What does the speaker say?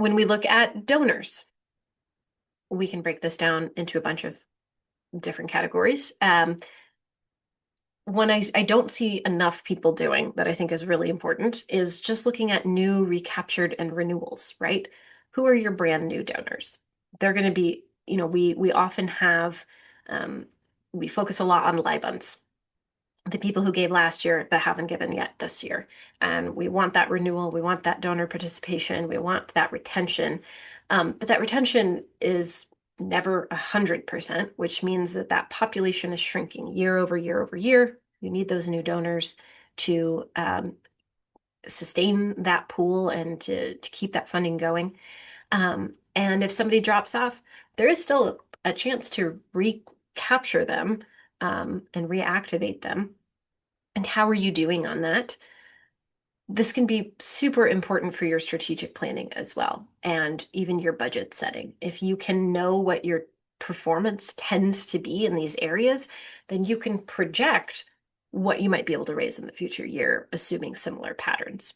When we look at donors, we can break this down into a bunch of different categories. One I don't see enough people doing that I think is really important is just looking at new, recaptured, and renewals, right? Who are your brand new donors? They're going to be, we often have, um, we focus a lot on LIBUNs, the people who gave last year but haven't given yet this year. And we want that renewal, we want that donor participation, we want that retention. But that retention is never 100%, which means that that population is shrinking year over year over year. You need those new donors to sustain that pool and to keep that funding going. And if somebody drops off, there is still a chance to recapture them and reactivate them. And how are you doing on that? This can be super important for your strategic planning as well, and even your budget setting. If you can know what your performance tends to be in these areas, then you can project what you might be able to raise in the future year, assuming similar patterns.